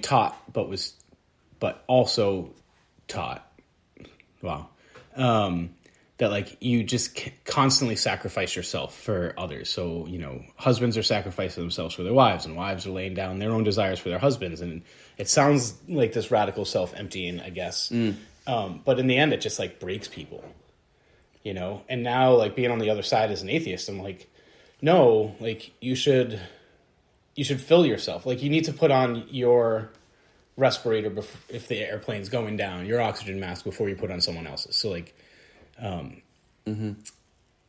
taught, but also taught. Wow. That like you just constantly sacrifice yourself for others. So, husbands are sacrificing themselves for their wives, and wives are laying down their own desires for their husbands. And it sounds like this radical self-emptying, I guess. But in the end, it just like breaks people, And now, like, being on the other side as an atheist, I'm like, no, like you should fill yourself. Like, you need to put on your respirator if the airplane's going down, your oxygen mask before you put on someone else's. So like,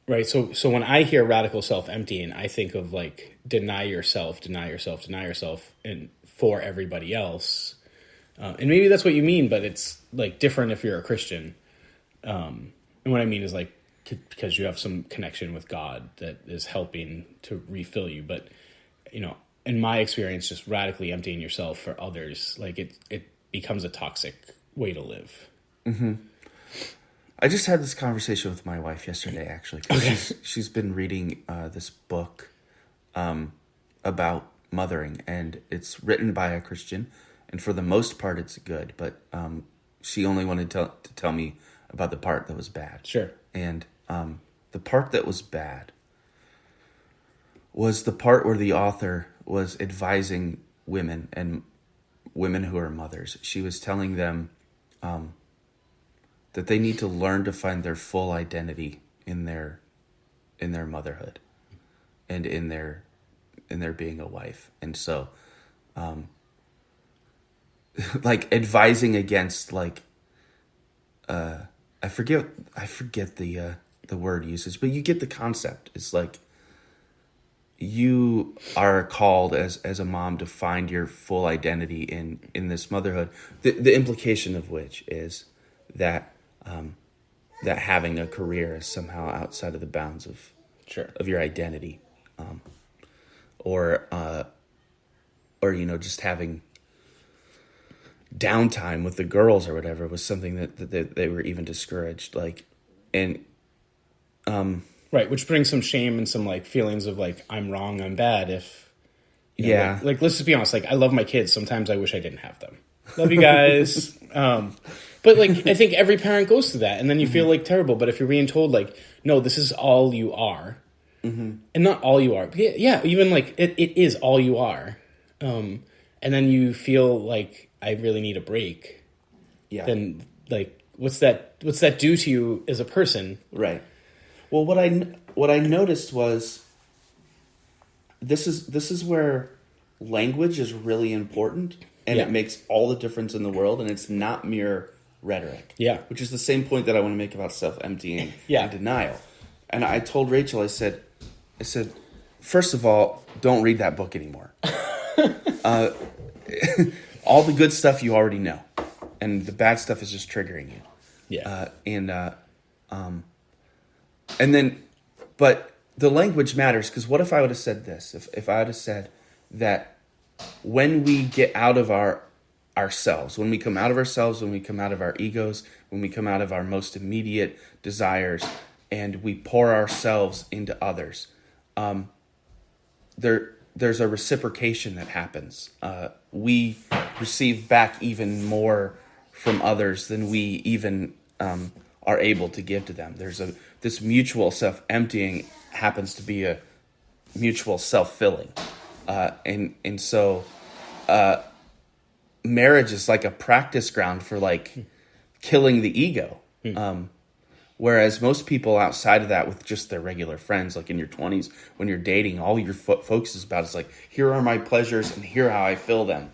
right. So when I hear radical self-emptying, I think of like deny yourself, and for everybody else. And maybe that's what you mean, but it's like different if you're a Christian. And what I mean is like, because you have some connection with God that is helping to refill you. But, in my experience, just radically emptying yourself for others, like it becomes a toxic way to live. Mm-hmm. I just had this conversation with my wife yesterday, actually. 'Cause she's been reading this book about mothering, and it's written by a Christian, and for the most part, it's good. But she only wanted to tell me about the part that was bad. Sure. And the part that was bad was the part where the author was advising women and women who are mothers. She was telling them that they need to learn to find their full identity in their motherhood and in their being a wife. And so like advising against like I forget the word usage, but you get the concept. It's like you are called as a mom to find your full identity in this motherhood. The implication of which is that that having a career is somehow outside of the bounds of your identity, or just having downtime with the girls or whatever was something that they were even discouraged. Like, and right, which brings some shame and some like feelings of like I'm wrong, I'm bad. If like let's just be honest. Like, I love my kids. Sometimes I wish I didn't have them. Love you guys. But like, I think every parent goes through that, and then you feel like terrible. But if you're being told like, no, this is all you are, and not all you are, but even like it is all you are, and then you feel like I really need a break. Yeah. Then like, what's that do to you as a person? Right. Well, what I noticed was this is where language is really important, and it makes all the difference in the world, and it's not mere rhetoric. Yeah. Which is the same point that I want to make about self-emptying and denial. And I told Rachel, I said, first of all, don't read that book anymore. All the good stuff you already know, and the bad stuff is just triggering you. Yeah. And then, but the language matters, because what if I would have said this? If I would have said that when we get out of ourselves, when we come out of ourselves, when we come out of our egos, when we come out of our most immediate desires, and we pour ourselves into others, there's a reciprocation that happens. We receive back even more from others than we even are able to give to them. This mutual self-emptying happens to be a mutual self-filling. And so marriage is like a practice ground for like killing the ego. Whereas most people outside of that, with just their regular friends, like in your 20s, when you're dating, all your focus is about is like, here are my pleasures and here how I fill them.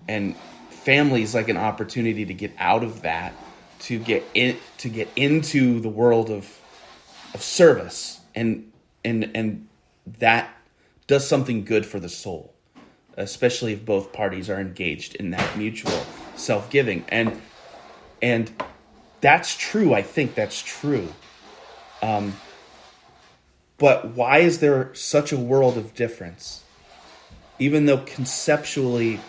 And family is like an opportunity to get out of that, to get into the world of service, and that does something good for the soul, especially if both parties are engaged in that mutual self-giving. And that's true. I think that's true. But why is there such a world of difference? Even though conceptually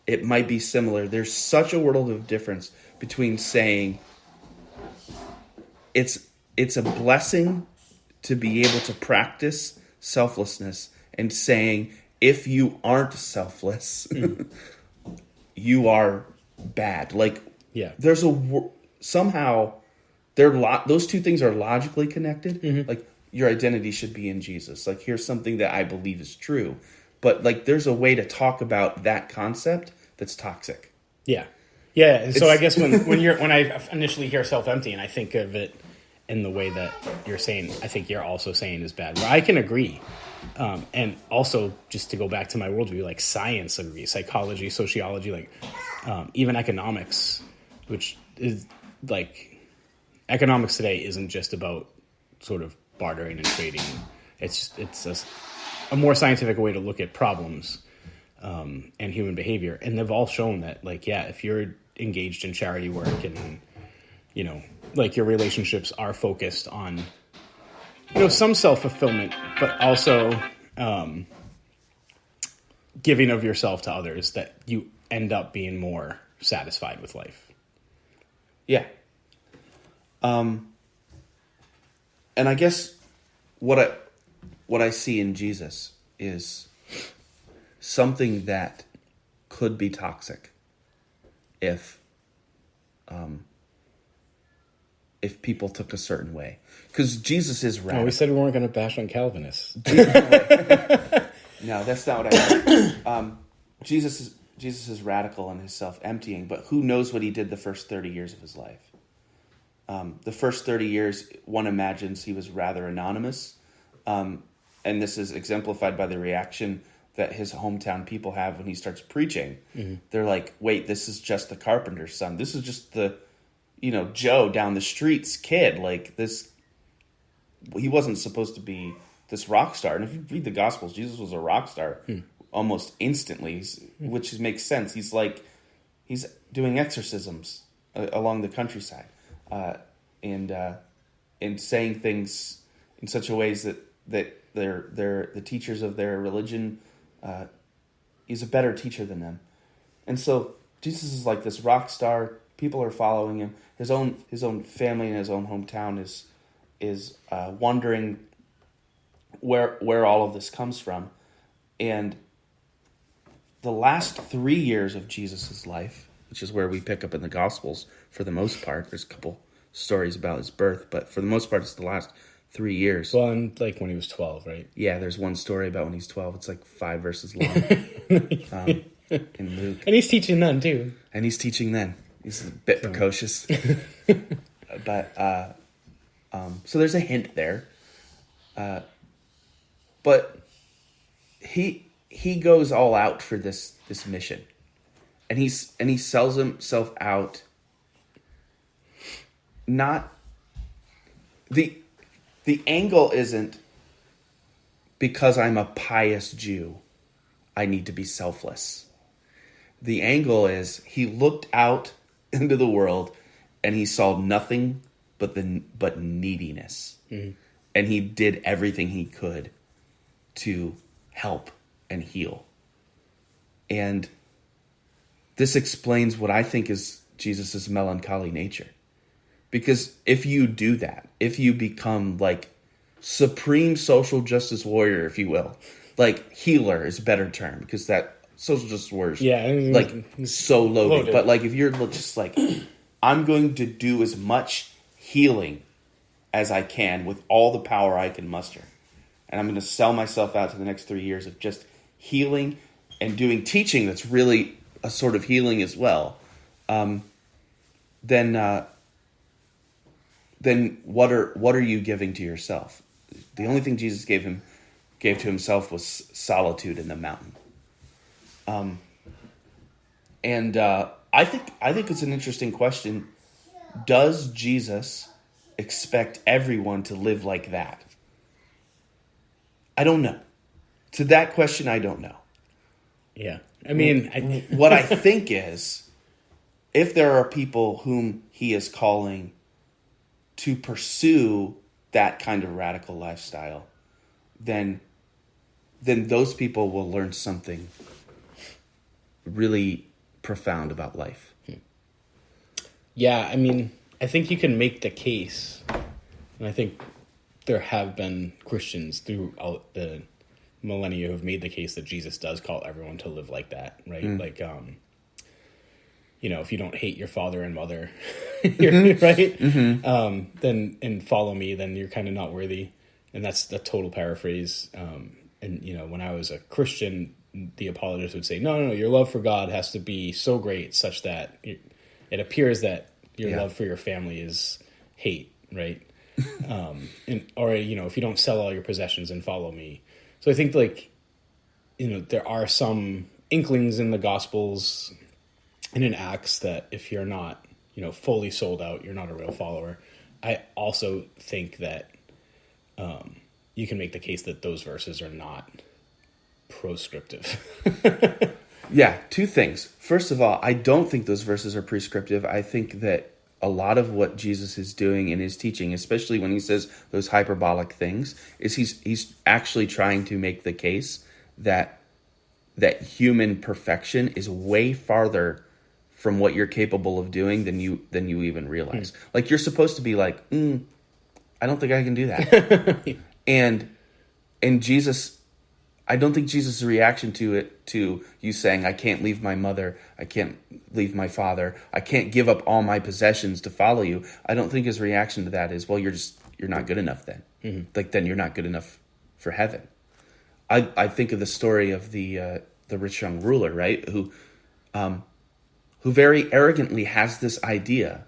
it might be similar, there's such a world of difference between saying it's a blessing to be able to practice selflessness, and saying if you aren't selfless, you are bad. Like, Yeah. there's somehow those two things are logically connected. Like, your identity should be in Jesus. Like, here's something that I believe is true. But, like, there's a way to talk about that concept that's toxic. Yeah. Yeah. So I guess when I initially hear self-emptying, I think of it in the way that you're saying, I think you're also saying is bad. Where I can agree. And also, just to go back to my worldview, like science agrees, psychology, sociology, like even economics, which is like economics today isn't just about sort of bartering and trading. It's a more scientific way to look at problems and human behavior. And they've all shown that, like, yeah, if you're engaged in charity work and, you know, like your relationships are focused on, you know, some self-fulfillment, but also giving of yourself to others, that you end up being more satisfied with life. Yeah. And I guess what I see in Jesus is something that could be toxic if people took a certain way. Because Jesus is radical. Oh, we said we weren't going to bash on Calvinists. No, that's not what I meant. Jesus is radical in his self-emptying, but who knows what he did the first 30 years of his life. The first 30 years, one imagines he was rather anonymous. And this is exemplified by the reaction that his hometown people have when he starts preaching. Mm-hmm. They're like, wait, this is just the carpenter's son. This is just the, Joe down the street's kid. Like this, he wasn't supposed to be this rock star. And if you read the Gospels, Jesus was a rock star almost instantly, which makes sense. He's doing exorcisms along the countryside and saying things in such a ways that they're the teachers of their religion. He's a better teacher than them. And so Jesus is like this rock star. People are following him. His own family in his own hometown is wondering where all of this comes from. And the last 3 years of Jesus' life, which is where we pick up in the Gospels for the most part, there's a couple stories about his birth, but for the most part it's the last 3 years. Well, and like when he was 12, right? Yeah, there's one story about when he's 12. It's like 5 verses long in Luke. And he's teaching then, too. And he's teaching then. He's a bit precocious. But, so there's a hint there. But he goes all out for this mission. And he sells himself out. Not... The angle isn't because I'm a pious Jew, I need to be selfless. The angle is he looked out into the world and he saw nothing but neediness. Mm-hmm. And he did everything he could to help and heal. And this explains what I think is Jesus' melancholy nature. Because if you do that, if you become like supreme social justice warrior, if you will, like healer is a better term because that social justice warrior is like so loaded. But like if you're just like, I'm going to do as much healing as I can with all the power I can muster. And I'm going to sell myself out to the next 3 years of just healing and doing teaching that's really a sort of healing as well. Then what are you giving to yourself? The only thing Jesus gave to himself was solitude in the mountain. I think it's an interesting question. Does Jesus expect everyone to live like that? I don't know. To that question, I don't know. Yeah. I mean, what I think is, if there are people whom he is calling to pursue that kind of radical lifestyle, then those people will learn something really profound about life. Yeah, I mean, I think you can make the case, and I think there have been Christians throughout the millennia who have made the case that Jesus does call everyone to live like that, right? Like, if you don't hate your father and mother, right? Then and follow me, then you're kind of not worthy. And that's the total paraphrase. And when I was a Christian, the apologists would say, no, your love for God has to be so great such that it appears that your love for your family is hate, right? Or if you don't sell all your possessions and follow me. So I think there are some inklings in the Gospels and in Acts that if you're not, fully sold out, you're not a real follower. I also think that you can make the case that those verses are not proscriptive. Yeah, two things. First of all, I don't think those verses are prescriptive. I think that a lot of what Jesus is doing in his teaching, especially when he says those hyperbolic things, is he's actually trying to make the case that human perfection is way farther from what you're capable of doing than you even realize. Like, you're supposed to be like, I don't think I can do that. and Jesus, I don't think Jesus' reaction to you saying, I can't leave my mother, I can't leave my father, I can't give up all my possessions to follow you. I don't think his reaction to that is, well, you're not good enough then. Like, then you're not good enough for heaven. I think of the story of the rich young ruler, right? Who very arrogantly has this idea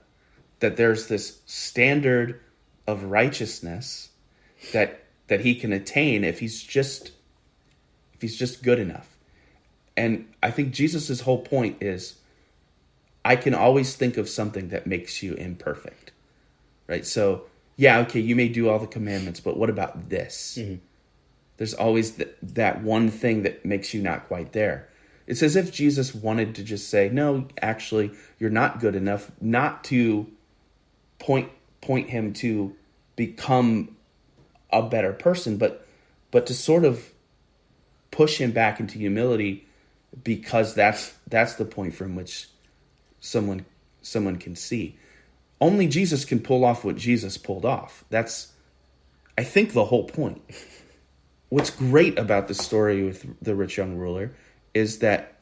that there's this standard of righteousness that he can attain if he's just good enough. And I think Jesus' whole point is, I can always think of something that makes you imperfect, right? So, yeah, okay, you may do all the commandments, but what about this? There's always that one thing that makes you not quite there. It's as if Jesus wanted to just say, no, actually, you're not good enough, not to point him to become a better person, but to sort of push him back into humility, because that's the point from which someone can see. Only Jesus can pull off what Jesus pulled off. That's, I think, the whole point. What's great about the story with the rich young ruler is that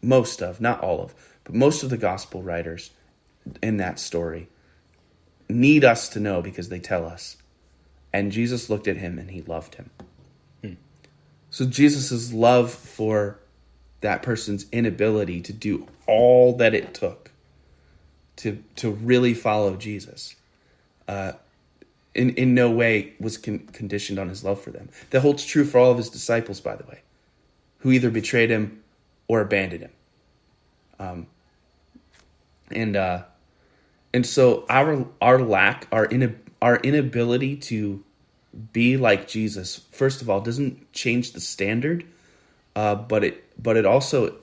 most of the gospel writers in that story need us to know, because they tell us. And Jesus looked at him and he loved him. So Jesus' love for that person's inability to do all that it took to really follow Jesus, in no way was conditioned on his love for them. That holds true for all of his disciples, by the way, who either betrayed him or abandoned him. And so our inability to be like Jesus, first of all, doesn't change the standard, but it also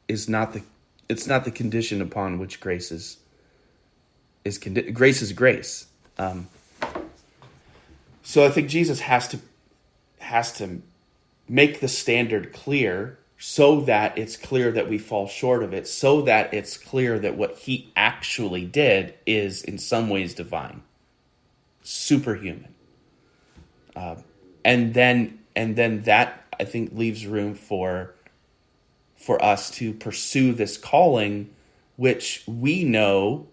is not the condition upon which grace is grace is grace. So I think Jesus has to make the standard clear, so that it's clear that we fall short of it, so that it's clear that what he actually did is in some ways divine, superhuman. And then that, I think, leaves room for us to pursue this calling, which we know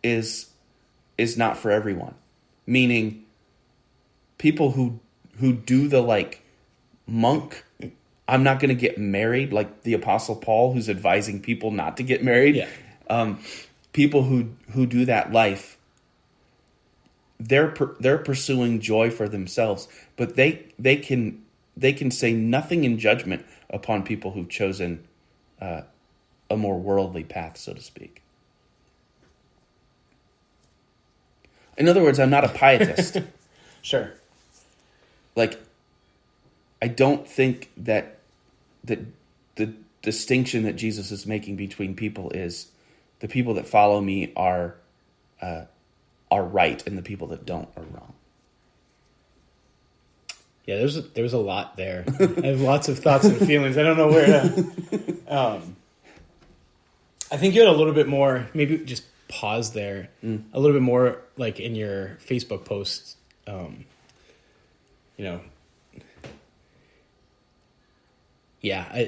is not for everyone. Meaning, people who do the monk, I'm not going to get married, like the Apostle Paul, who's advising people not to get married. Yeah. People who do that life, they're pursuing joy for themselves, but they can say nothing in judgment upon people who've chosen a more worldly path, so to speak. In other words, I'm not a pietist. Sure. I don't think that the distinction that Jesus is making between people is the people that follow me are right and the people that don't are wrong. Yeah, there's a lot there. I have lots of thoughts and feelings. I don't know where to. I think you had a little bit more. Maybe just pause there. A little bit more, like in your Facebook post. Yeah,